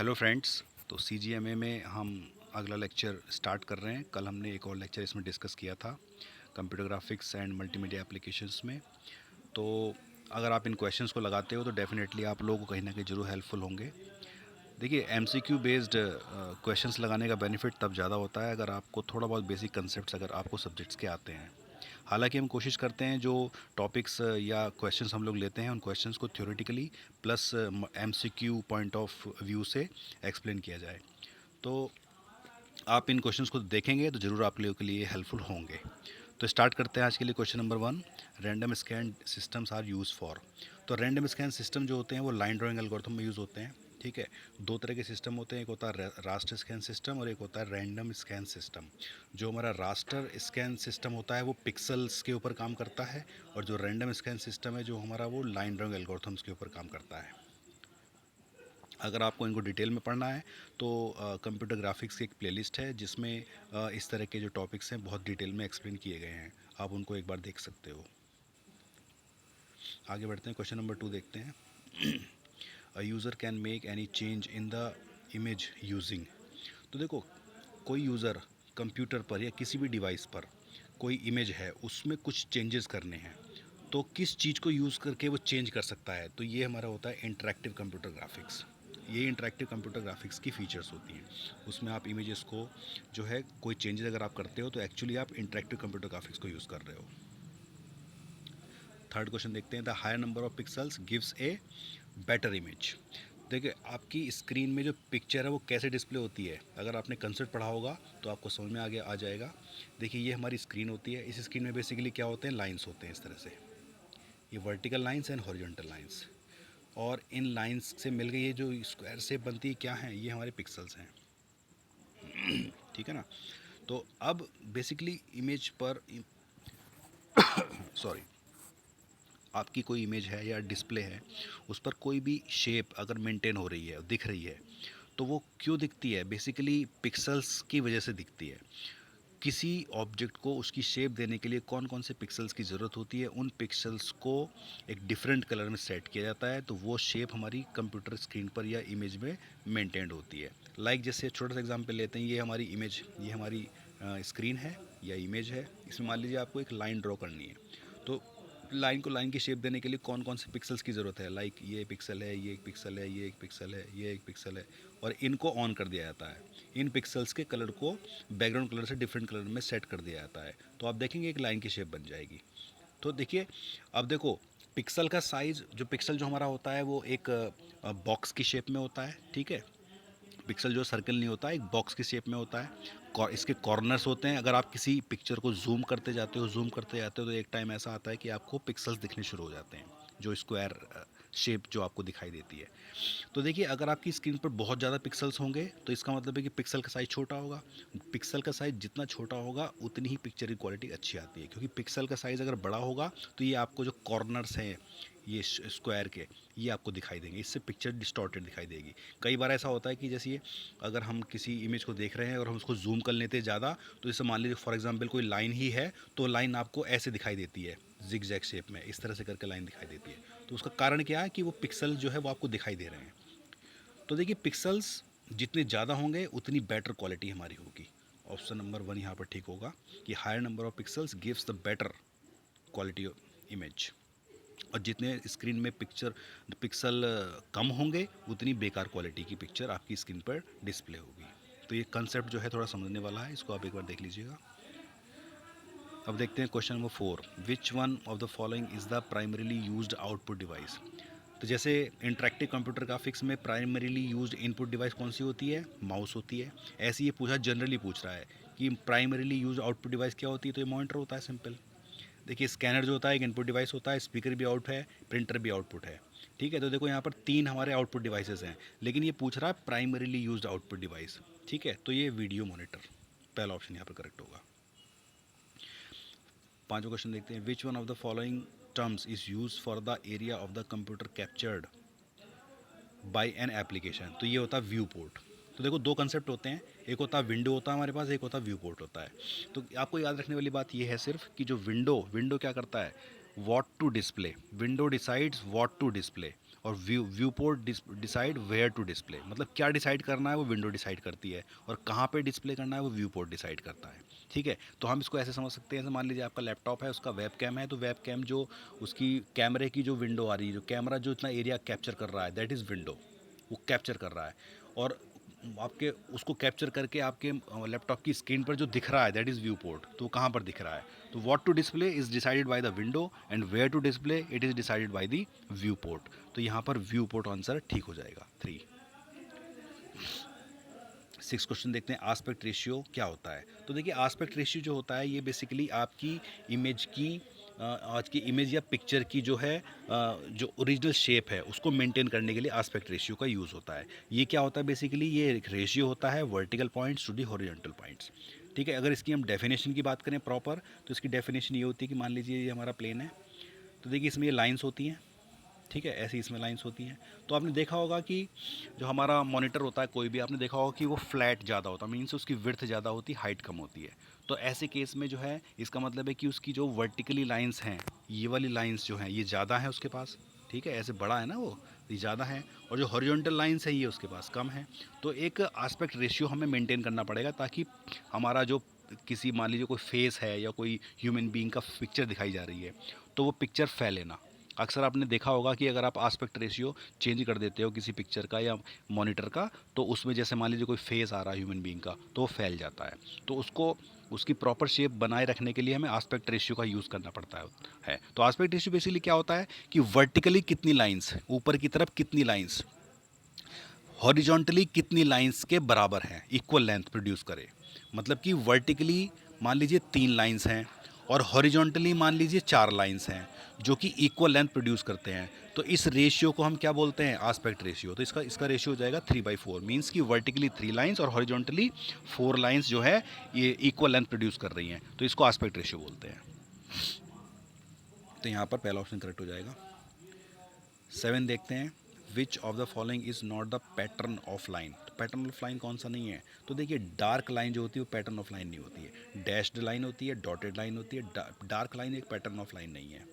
Hello friends. तो CGMA में हम अगला लेक्चर स्टार्ट कर रहे हैं। कल हमने एक और लेक्चर इसमें डिस्कस किया था computer graphics and multimedia applications में। तो अगर आप इन क्वेश्चंस को लगाते हो तो डेफिनेटली आप लोगों को कहीं ना कहीं ज़रूर हेल्पफुल होंगे। देखिए, MCQ बेस्ड क्वेश्चंस लगाने का बेनिफिट तब ज़्यादा होता है अगर आपको थोड़ा बहुत बेसिक कंसेप्ट अगर आपको सब्जेक्ट्स के आते हैं। हालांकि हम कोशिश करते हैं जो टॉपिक्स या क्वेश्चंस हम लोग लेते हैं उन क्वेश्चंस को theoretically plus MCQ point of view से एक्सप्लेन किया जाए। तो आप इन क्वेश्चंस को देखेंगे तो ज़रूर आप लोगों के लिए हेल्पफुल होंगे। तो स्टार्ट करते हैं आज के लिए। Question number 1, random scan systems are use for. तो रैंडम स्कैन सिस्टम जो होते हैं वो लाइन ड्राइंग एल्गोरिथम में यूज़ होते हैं। ठीक है, दो तरह के सिस्टम होते हैं, एक होता है रास्टर स्कैन सिस्टम और एक होता है रैंडम स्कैन सिस्टम। जो हमारा रास्टर स्कैन सिस्टम होता है वो पिक्सल्स के ऊपर काम करता है, और जो रैंडम स्कैन सिस्टम है जो हमारा वो लाइन ड्राइंग एल्गोरिथम्स के ऊपर काम करता है। अगर आपको इनको डिटेल में पढ़ना है तो कंप्यूटर ग्राफिक्स की एक प्लेलिस्ट है जिसमें इस तरह के जो टॉपिक्स हैं बहुत डिटेल में एक्सप्लेन किए गए हैं। आप उनको एक बार देख सकते हो। आगे बढ़ते हैं, क्वेश्चन नंबर 2 देखते हैं। अ user can make any change in the image using. तो देखो, कोई यूज़र कंप्यूटर पर या किसी भी डिवाइस पर कोई इमेज है उसमें कुछ चेंजेस करने हैं, तो किस चीज़ को यूज़ करके वो चेंज कर सकता है। तो ये हमारा होता है इंटरेक्टिव कंप्यूटर ग्राफिक्स। ये इंटरेक्टिव कंप्यूटर ग्राफिक्स की फ़ीचर्स होती हैं। उसमें आप इमेजेस को जो है कोई चेंजेस अगर आप करते हो तो एक्चुअली आप इंटरेक्टिव कंप्यूटर ग्राफिक्स को यूज़ कर रहे हो। थर्ड क्वेश्चन देखते हैं। The higher number of pixels gives a better image. देखिए, आपकी स्क्रीन में जो पिक्चर है वो कैसे डिस्प्ले होती है, अगर आपने कंसेप्ट पढ़ा होगा तो आपको समझ में आगे आ जाएगा। देखिए, ये हमारी स्क्रीन होती है। इस स्क्रीन में बेसिकली क्या होते हैं, लाइंस होते हैं इस तरह से। ये vertical lines and horizontal lines, और इन लाइंस से मिल गई ये जो स्क्वायर शेप बनती है, क्या है, ये हमारे पिक्सल्स हैं। ठीक है ना। तो अब बेसिकली इमेज पर सॉरी, आपकी कोई इमेज है या डिस्प्ले है, उस पर कोई भी शेप अगर मेंटेन हो रही है, दिख रही है, तो वो क्यों दिखती है, बेसिकली पिक्सल्स की वजह से दिखती है। किसी ऑब्जेक्ट को उसकी शेप देने के लिए कौन कौन से पिक्सल्स की ज़रूरत होती है, उन पिक्सल्स को एक डिफरेंट कलर में सेट किया जाता है, तो वो शेप हमारी कंप्यूटर स्क्रीन पर या इमेज में मेंटेन्ड होती है। जैसे छोटा सा एग्जांपल लेते हैं, ये हमारी इमेज, ये हमारी स्क्रीन है या इमेज है। इसमें मान लीजिए आपको एक लाइन ड्रॉ करनी है, तो लाइन को लाइन की शेप देने के लिए कौन कौन से पिक्सल्स की ज़रूरत है, ये पिक्सल है, ये एक पिक्सल है, ये एक पिक्सल है, ये एक पिक्सल है, और इनको ऑन कर दिया जाता है। इन पिक्सल्स के कलर को बैकग्राउंड कलर से डिफरेंट कलर में सेट कर दिया जाता है, तो आप देखेंगे एक लाइन की शेप बन जाएगी। तो देखिए, अब देखो, पिक्सल का साइज़, जो पिक्सल जो हमारा होता है वो एक बॉक्स की शेप में होता है। ठीक है, पिक्सल जो सर्कल नहीं होता, एक बॉक्स की शेप में होता है। इसके कॉर्नर्स होते हैं। अगर आप किसी पिक्चर को जूम करते जाते हो तो एक टाइम ऐसा आता है कि आपको पिक्सल्स दिखने शुरू हो जाते हैं, जो स्क्वायर शेप जो आपको दिखाई देती है। तो देखिए, अगर आपकी स्क्रीन पर बहुत ज़्यादा पिक्सल्स होंगे तो इसका मतलब है कि पिक्सल का साइज़ छोटा होगा। पिक्सल का साइज़ जितना छोटा होगा उतनी ही पिक्चर की क्वालिटी अच्छी आती है, क्योंकि पिक्सल का साइज़ अगर बड़ा होगा तो ये आपको जो कॉर्नर्स हैं ये स्क्वायर के, ये आपको दिखाई देंगे, इससे पिक्चर डिस्टॉर्टेड दिखाई देगी। कई बार ऐसा होता है कि जैसे अगर हम किसी इमेज को देख रहे हैं और हम उसको जूम कर लेते हैं ज़्यादा, तो जैसे मान लीजिए फॉर एग्जांपल कोई लाइन ही है, तो लाइन आपको ऐसे दिखाई देती है, जिग जैग शेप में, इस तरह से करके लाइन दिखाई देती है। तो उसका कारण क्या है कि वो पिक्सल जो है वो आपको दिखाई दे रहे हैं। तो देखिए, पिक्सल्स जितने ज़्यादा होंगे उतनी बेटर क्वालिटी हमारी होगी। ऑप्शन नंबर 1 यहाँ पर ठीक होगा कि higher number of pixels gives the better quality image. और जितने स्क्रीन में पिक्सल कम होंगे उतनी बेकार क्वालिटी की पिक्चर आपकी स्क्रीन पर डिस्प्ले होगी। तो ये कंसेप्ट जो है थोड़ा समझने वाला है, इसको आप एक बार देख लीजिएगा। अब देखते हैं question number 4, which one of the following is the primarily used output device. तो जैसे इंटरेक्टिव कंप्यूटर ग्राफिक्स में प्राइमरीली यूज्ड इनपुट डिवाइस कौन सी होती है, माउस होती है। ऐसे ये पूछा, जनरली पूछ रहा है कि प्राइमरीली यूज्ड आउटपुट डिवाइस क्या होती है, तो ये मॉनिटर होता है, सिंपल। देखिए, स्कैनर जो होता है एक इनपुट डिवाइस होता है, स्पीकर भी आउट है, प्रिंटर भी आउटपुट है। ठीक है, तो देखो यहाँ पर 3 हमारे आउटपुट डिवाइसेस हैं, लेकिन ये पूछ रहा है प्राइमरीली यूज्ड आउटपुट डिवाइस। ठीक है, तो ये वीडियो मॉनिटर, पहला ऑप्शन यहाँ पर करेक्ट होगा। पांचवा क्वेश्चन देखते हैं, which one of the following terms is use for the area of the computer captured by an application. तो ये होता है व्यू पोर्ट। तो देखो, दो कंसेप्ट होते हैं, एक होता है विंडो होता है हमारे पास, एक होता है व्यू पोर्ट होता है। तो आपको याद रखने वाली बात ये है सिर्फ कि जो विंडो क्या करता है, what to display, window decides what to display, और viewport decide where to display, मतलब क्या डिसाइड करना है वो विंडो डिसाइड करती है, और कहाँ पे डिस्प्ले करना है वो व्यू पोर्ट डिसाइड करता है। ठीक है, तो हम इसको ऐसे समझ सकते हैं, जैसे मान लीजिए आपका लैपटॉप है, उसका वेब कैम है, तो वेब कैम जो उसकी कैमरे की जो विंडो आ रही है, जो कैमरा जो इतना एरिया कैप्चर कर रहा है, दैट इज़ विंडो, वो कैप्चर कर रहा है। और आपके उसको कैप्चर करके आपके लैपटॉप की स्क्रीन पर जो दिख रहा है दैट इज़ व्यू पोर्ट, तो वो कहाँ पर दिख रहा है, तो what to display is decided by the window and where to display it is decided by the view port. तो यहाँ पर व्यू पोर्ट आंसर ठीक हो जाएगा 3। 6 क्वेश्चन देखते हैं, आस्पेक्ट रेशियो क्या होता है। तो देखिए आस्पेक्ट रेशियो जो होता है ये बेसिकली आपकी इमेज की आज की इमेज या पिक्चर की जो है जो ओरिजिनल शेप है उसको मेंटेन करने के लिए आस्पेक्ट रेशियो का यूज़ होता है। ये क्या होता है बेसिकली, ये एक रेशियो होता है vertical points to the horizontal points. ठीक है, अगर इसकी हम डेफिनेशन की बात करें प्रॉपर, तो इसकी डेफिनेशन ये होती है कि मान लीजिए ये हमारा प्लेन है, तो देखिए इसमें ये लाइंस होती हैं। ठीक है, ऐसी इसमें लाइंस होती हैं। तो आपने देखा होगा कि जो हमारा मॉनिटर होता है कोई भी, आपने देखा होगा कि वो फ्लैट ज़्यादा होता है, मीन्स उसकी विड्थ ज़्यादा होती है, हाइट कम होती है। तो ऐसे केस में जो है इसका मतलब है कि उसकी जो वर्टिकली लाइंस हैं, ये वाली लाइंस जो हैं ये ज़्यादा हैं उसके पास। ठीक है, ऐसे बड़ा है ना वो, ये ज़्यादा है, और जो हॉरिजॉन्टल लाइंस है ये उसके पास कम है। तो एक आस्पेक्ट रेशियो हमें मेंटेन करना पड़ेगा ताकि हमारा जो किसी मान लीजिए कोई फेस है या कोई ह्यूमन बीइंग का पिक्चर दिखाई जा रही है, तो वो पिक्चर फैले ना। अक्सर आपने देखा होगा कि अगर आप आस्पेक्ट रेशियो चेंज कर देते हो किसी पिक्चर का या मॉनिटर का, तो उसमें जैसे मान लीजिए कोई फेस आ रहा है ह्यूमन बीइंग का, तो वो फैल जाता है। तो उसको उसकी प्रॉपर शेप बनाए रखने के लिए हमें आस्पेक्ट रेशियो का यूज़ करना पड़ता है। तो आस्पेक्ट रेशियो बेसिकली क्या होता है कि वर्टिकली कितनी लाइंस, ऊपर की तरफ कितनी लाइंस, हॉरिजॉन्टली कितनी लाइंस के बराबर हैं, इक्वल लेंथ प्रोड्यूस करे। मतलब कि वर्टिकली मान लीजिए 3 लाइंस हैं और हॉरिजॉन्टली मान लीजिए 4 लाइंस हैं जो कि इक्वल लेंथ प्रोड्यूस करते हैं। तो इस रेशियो को हम क्या बोलते हैं, आस्पेक्ट रेशियो। तो इसका इसका रेशियो हो जाएगा 3/4, मीन्स कि वर्टिकली 3 लाइंस और हॉरिजॉन्टली 4 लाइंस जो है ये इक्वल लेंथ प्रोड्यूस कर रही हैं, तो इसको आस्पेक्ट रेशियो बोलते हैं। तो यहाँ पर पहला ऑप्शन करेक्ट हो जाएगा। 7 देखते हैं, which of the following is not the pattern of line. तो पैटर्न ऑफ लाइन कौन सा नहीं है, तो देखिए डार्क लाइन जो होती है वो पैटर्न ऑफ लाइन नहीं होती है, डैश्ड लाइन होती है, डॉटेड लाइन होती है, डार्क लाइन एक पैटर्न ऑफ लाइन नहीं है।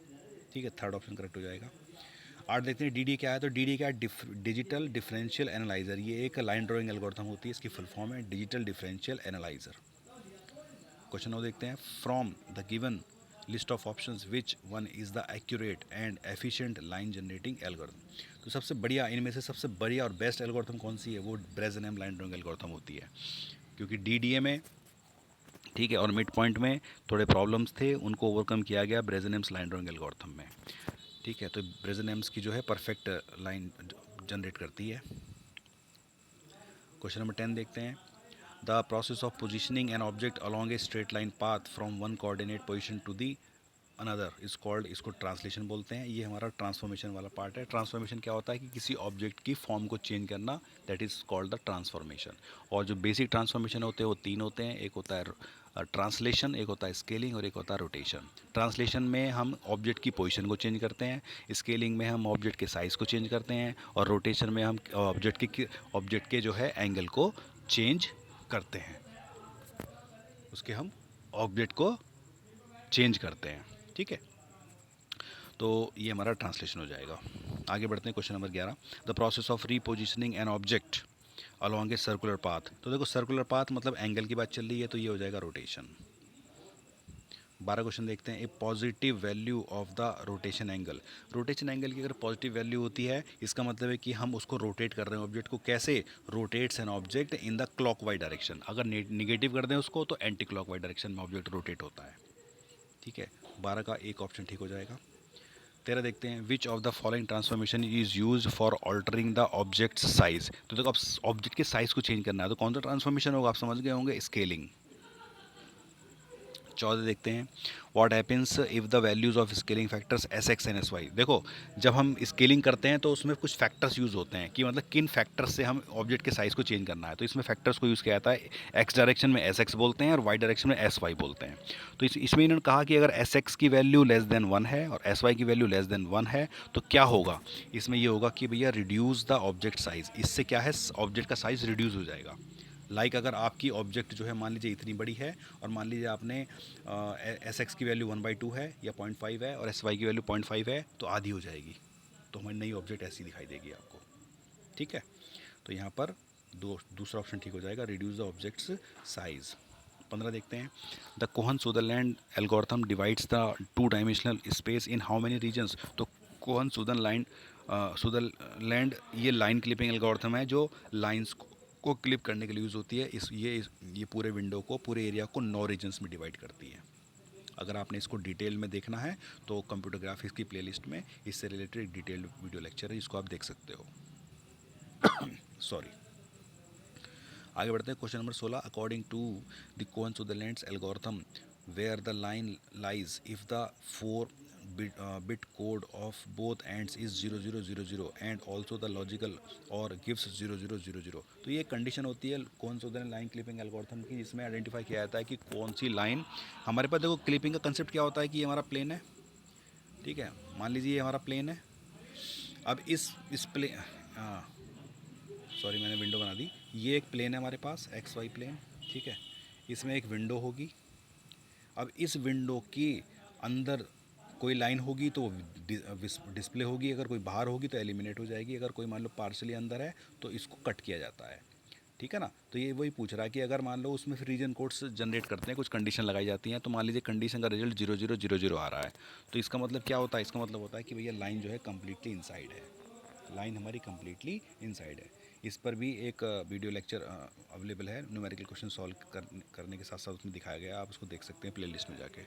ठीक है, थर्ड ऑप्शन करेक्ट हो जाएगा। 8 देखते हैं, डी क्या है। तो डी क्या है, डिजिटल डिफरेंशियल एनालाइजर। ये एक लाइन ड्राइंग एल्गोरिथम होती है, इसकी फुल फॉर्म है डिजिटल डिफरेंशियल एनालाइजर। क्वेश्चन 9 देखते हैं, from the given list of options which one is the accurate and efficient line generating algorithm. तो सबसे बढ़िया, इनमें से सबसे बढ़िया और बेस्ट एल्गोरिथम कौन सी है, वो ब्रेजनेम लाइन ड्राइंग एल्गोरिथम होती है। क्योंकि डीडीए में, ठीक है, और मिड पॉइंट में थोड़े प्रॉब्लम्स थे, उनको ओवरकम किया गया ब्रेजनेम्स लाइन ड्राइंग एल्गोरिथम में। ठीक है, तो ब्रेजनेम्स की जो है परफेक्ट लाइन जनरेट करती है। क्वेश्चन नंबर 10 देखते हैं, the process of positioning an object along a straight line path from one coordinate position to the another is called, इसको ट्रांसलेशन बोलते हैं। ये हमारा ट्रांसफॉर्मेशन वाला पार्ट है। ट्रांसफॉर्मेशन क्या होता है कि किसी ऑब्जेक्ट की फॉर्म को चेंज करना, that is called the transformation. और जो बेसिक ट्रांसफॉर्मेशन होते हैं वो 3 होते हैं, एक होता है ट्रांसलेशन, एक होता है स्केलिंग और एक होता है रोटेशन। ट्रांसलेशन में हम ऑब्जेक्ट की पोजीशन को चेंज करते हैं, स्केलिंग में हम ऑब्जेक्ट के साइज़ को चेंज करते हैं, और रोटेशन में हम ऑब्जेक्ट के जो है एंगल को चेंज करते हैं, उसके हम ऑब्जेक्ट को चेंज करते हैं। ठीक है, तो ये हमारा ट्रांसलेशन हो जाएगा। आगे बढ़ते हैं, question number 11, the process of repositioning N object along a circular path. तो देखो सर्कुलर पाथ मतलब एंगल की बात चल रही है, तो ये हो जाएगा रोटेशन। 12 क्वेश्चन देखते हैं, a positive value of the rotation angle. Rotation angle की अगर पॉजिटिव वैल्यू होती है, इसका मतलब है कि हम उसको रोटेट कर रहे हैं ऑब्जेक्ट को। कैसे, rotates an object in the clockwise direction. अगर निगेटिव कर दें उसको तो एंटी क्लॉकवाइज डायरेक्शन में ऑब्जेक्ट रोटेट होता है। ठीक है, 12 का एक ऑप्शन ठीक हो जाएगा। 13 देखते हैं, which of the following transformation is use for altering the object size. तो देखो अब ऑब्जेक्ट के साइज को चेंज करना है, तो कौन सा ट्रांसफॉर्मेशन होगा, आप समझ गए होंगे, स्केलिंग। 14 देखते हैं, what happens if the values of scaling factors S X and S Y. देखो जब हम स्केलिंग करते हैं तो उसमें कुछ फैक्टर्स यूज़ होते हैं कि मतलब किन फैक्टर्स से हम ऑब्जेक्ट के साइज़ को चेंज करना है। तो इसमें फैक्टर्स को यूज़ किया जाता है, एक्स डायरेक्शन में एस एक्स बोलते हैं और वाई डायरेक्शन में एस वाई बोलते हैं। तो इसमें इन्होंने कहा कि अगर एस एक्स की वैल्यू लेस देन 1 है और एस वाई की वैल्यू लेस देन 1 है तो क्या होगा, इसमें ये होगा कि भैया रिड्यूस द ऑब्जेक्ट साइज़। इससे क्या है, ऑब्जेक्ट का साइज़ रिड्यूस हो जाएगा। अगर आपकी ऑब्जेक्ट जो है मान लीजिए इतनी बड़ी है और मान लीजिए आपने एस एक्स की वैल्यू 1/2 है या 0.5 है और एस वाई की वैल्यू 0.5 है, तो आधी हो जाएगी। तो हमारी नई ऑब्जेक्ट ऐसी दिखाई देगी आपको। ठीक है, तो यहाँ पर दूसरा ऑप्शन ठीक हो जाएगा, रिड्यूस द ऑब्जेक्ट्स साइज। 15 देखते हैं, the Cohen Sutherland algorithm divides the two dimensional space in how many regions. तो कोहन सुदरलैंड ये लाइन क्लिपिंग एल्गोरिथम है जो लाइंस को क्लिप करने के लिए यूज़ होती है। ये पूरे विंडो को, पूरे एरिया को 9 रीजन्स में डिवाइड करती है। अगर आपने इसको डिटेल में देखना है तो कंप्यूटर ग्राफिक्स की प्लेलिस्ट में इससे रिलेटेड एक डिटेल्ड वीडियो लेक्चर है, जिसको आप देख सकते हो। सॉरी, आगे बढ़ते हैं। Question number 16, according to the Cohen Sutherland's algorithm where the line lies if the 4 bit code of both ends is 0000 and also the logical or gives 0000। तो ये कंडीशन होती है Cohen Sutherland line clipping algorithm की, जिसमें identify किया जाता है कि कौन सी लाइन हमारे पास। देखो क्लिपिंग का कंसेप्ट क्या होता है कि ये हमारा प्लेन है, ठीक है, मान लीजिए ये हमारा प्लेन है। अब इस प्लेन, हाँ सॉरी मैंने विंडो बना दी। ये एक प्लेन है हमारे पास, एक्स वाई प्लेन, ठीक है, इसमें एक विंडो होगी। अब इस विंडो के अंदर कोई लाइन होगी तो डिस्प्ले होगी, अगर कोई बाहर होगी तो एलिमिनेट हो जाएगी। अगर कोई मान लो पार्शली अंदर है तो इसको कट किया जाता है, ठीक है ना। तो ये वही पूछ रहा है कि अगर मान लो उसमें फिर रीजन कोड्स जनरेट करते हैं, कुछ कंडीशन लगाई जाती हैं, तो मान लीजिए कंडीशन का रिजल्ट 0000 आ रहा है, तो इसका मतलब क्या होता है? इसका मतलब होता है कि भैया लाइन जो है कम्प्लीटली इनसाइड है, लाइन हमारी कम्प्लीटली इनसाइड है। इस पर भी एक वीडियो लेक्चर अवेलेबल है, न्यूमेरिकल क्वेश्चन सॉल्व करने के साथ साथ उसमें दिखाया गया, आप उसको देख सकते हैं प्लेलिस्ट में जाके।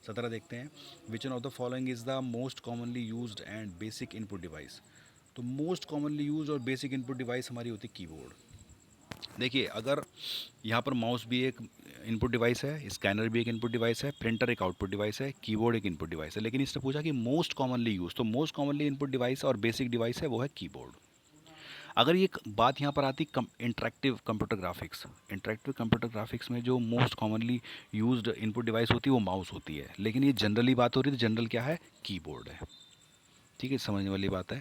17 देखते हैं, which one of the following is the most commonly used and basic input device. तो मोस्ट कॉमनली यूज और बेसिक इनपुट डिवाइस हमारी होती है कीबोर्ड। देखिए, अगर यहाँ पर माउस भी एक इनपुट डिवाइस है, स्कैनर भी एक इनपुट डिवाइस है, प्रिंटर एक आउटपुट डिवाइस है, कीबोर्ड एक इनपुट डिवाइस है, लेकिन इसने पूछा कि मोस्ट कॉमनली यूज, तो मोस्ट कॉमनली इनपुट डिवाइस और बेसिक डिवाइस है वो है कीबोर्ड। अगर ये बात यहाँ पर आती interactive computer graphics, interactive computer graphics में जो most commonly used input device होती है वो माउस होती है, लेकिन ये जनरली बात हो रही है तो जनरल क्या है? कीबोर्ड है। ठीक है, समझने वाली बात है।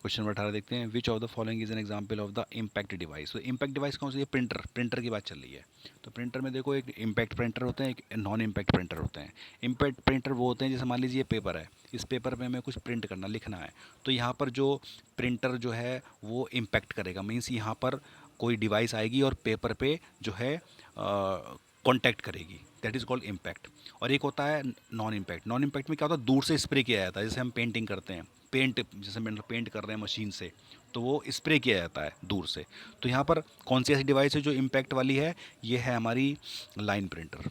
क्वेश्चन नंबर 18 देखते हैं, which of the following is an example of the impact device. तो इम्पैक्ट डिवाइस कौन सी है? प्रिंटर की बात चल रही है। तो प्रिंटर में देखो, एक इम्पैक्ट प्रिंटर होते हैं, एक नॉन इम्पैक्ट प्रिंटर होते हैं। इम्पैक्ट प्रिंटर वो होते हैं, जैसे मान लीजिए पेपर है, इस पेपर पे हमें कुछ प्रिंट करना, लिखना है, तो यहाँ पर जो प्रिंटर जो है वो इम्पैक्ट करेगा, मीन्स यहाँ पर कोई डिवाइस आएगी और पेपर पे जो है कॉन्टैक्ट करेगी, दैट इज़ कॉल्ड इम्पैक्ट। और एक होता है नॉन इम्पैक्ट। नॉन इम्पैक्ट में क्या होता है? दूर से स्प्रे किया जाता है, जैसे हम पेंटिंग करते हैं, जैसे पेंट कर रहे हैं मशीन से, तो वो स्प्रे किया जाता है दूर से। तो यहाँ पर कौन सी ऐसी डिवाइस है जो इम्पैक्ट वाली है? ये है हमारी लाइन प्रिंटर।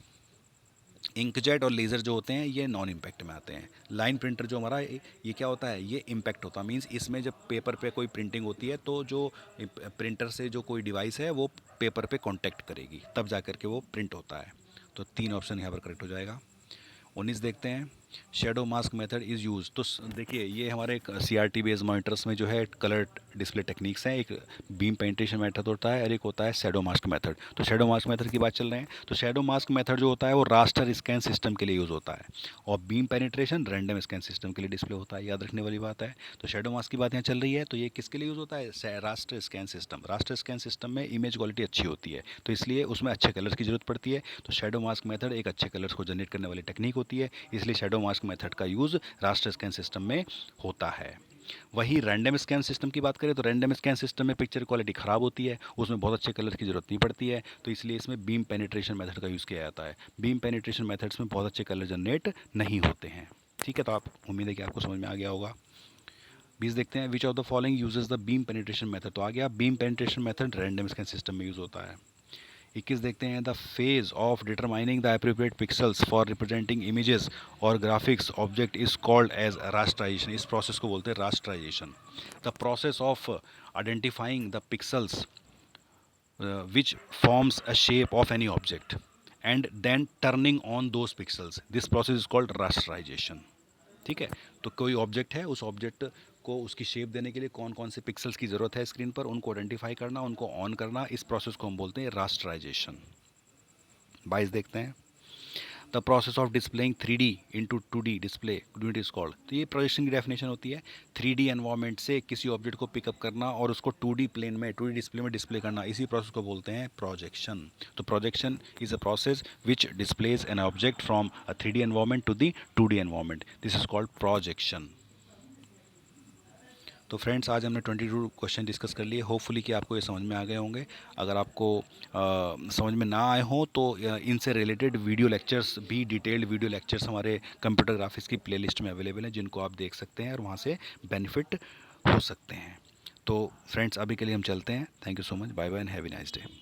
इंकजेट और लेज़र जो होते हैं ये नॉन इम्पैक्ट में आते हैं। लाइन प्रिंटर जो हमारा ये क्या होता है? ये इम्पैक्ट होता है, मीन्स इसमें जब पेपर पे कोई प्रिंटिंग होती है तो जो प्रिंटर से जो कोई डिवाइस है वो पेपर पे कांटेक्ट करेगी, तब जा कर के वो प्रिंट होता है। तो 3 ऑप्शन यहाँ पर करेक्ट हो जाएगा। 19 देखते हैं, shadow mask method is use. तो देखिए, ये हमारे CRT बेस्ड मॉनिटर्स में जो है कलर डिस्प्ले टेक्निक्स हैं। एक बीम पेंटेशन मेथड होता है और एक होता है शेडो मास्क मेथड। तो शेडो मास्क मेथड की बात चल रहे हैं, तो शेडो मास्क मेथड जो होता है वो रास्टर स्कैन सिस्टम के लिए यूज़ होता है, और beam penetration random scan system के लिए डिस्प्ले होता है, याद रखने वाली बात है। तो शेडो मास्क की बात यहाँ चल रही है, तो ये किसके लिए यूज़ होता है? Raster scan system. Raster scan system में इमेज क्वालिटी अच्छी होती है, तो इसलिए उसमें अच्छे कलर्स की जरूरत पड़ती है। तो शेडो मास्क मेथड एक अच्छे कलर्स को जनरेट करने वाली टेक्निक होती है, इसलिए शेडो मास्क मेथड का यूज़ रास्टर स्कैन सिस्टम में होता है। वही रैंडम स्कैन सिस्टम की बात करें तो रैंडम स्कैन सिस्टम में पिक्चर क्वालिटी ख़राब होती है, उसमें बहुत अच्छे कलर की ज़रूरत नहीं पड़ती है, तो इसलिए इसमें बीम पेनिट्रेशन मेथड का यूज़ किया जाता है। बीम पेनिट्रेशन मेथड्स में बहुत अच्छे कलर जनरेट नहीं होते हैं। ठीक है, तो आप उम्मीद है कि आपको समझ में आ गया होगा। 20 देखते हैं, which of the following uses the beam penetration method. तो आ गया, beam penetration method random scan system में यूज़ होता है। 21 देखते हैं, the phase of determining the appropriate pixels for representing images और graphics object is called as rasterization. इस प्रोसेस को बोलते हैं rasterization. The process of identifying the pixels which forms a shape of any object and then turning on those pixels, this process is called rasterization। ठीक है, तो कोई object है, उस ऑब्जेक्ट को उसकी शेप देने के लिए कौन कौन से पिक्सल्स की ज़रूरत है स्क्रीन पर, उनको आइडेंटिफाई करना, उनको ऑन करना, इस प्रोसेस को हम बोलते हैं रास्टराइजेशन। 22 देखते हैं, the process of displaying 3D into 2D display unit is called. तो ये प्रोजेक्शन की डेफिनेशन होती है, 3D एनवायरनमेंट से किसी ऑब्जेक्ट को पिकअप करना और उसको 2D प्लेन में, 2D डिस्प्ले में डिस्प्ले करना, इसी प्रोसेस को बोलते हैं प्रोजेक्शन। तो projection is a process which displays an object from a 3D environment to the 2D environment, this is called projection. तो फ्रेंड्स आज हमने 22 क्वेश्चन डिस्कस कर लिए। होपफुली कि आपको ये समझ में आ गए होंगे। अगर आपको समझ में ना आए हो तो इनसे रिलेटेड वीडियो लेक्चर्स भी, डिटेल्ड वीडियो लेक्चर्स हमारे कंप्यूटर ग्राफिक्स की प्लेलिस्ट में अवेलेबल हैं, जिनको आप देख सकते हैं और वहाँ से बेनिफिट हो सकते हैं। तो फ्रेंड्स अभी के लिए हम चलते हैं। Thank you so much, bye bye and have a nice day.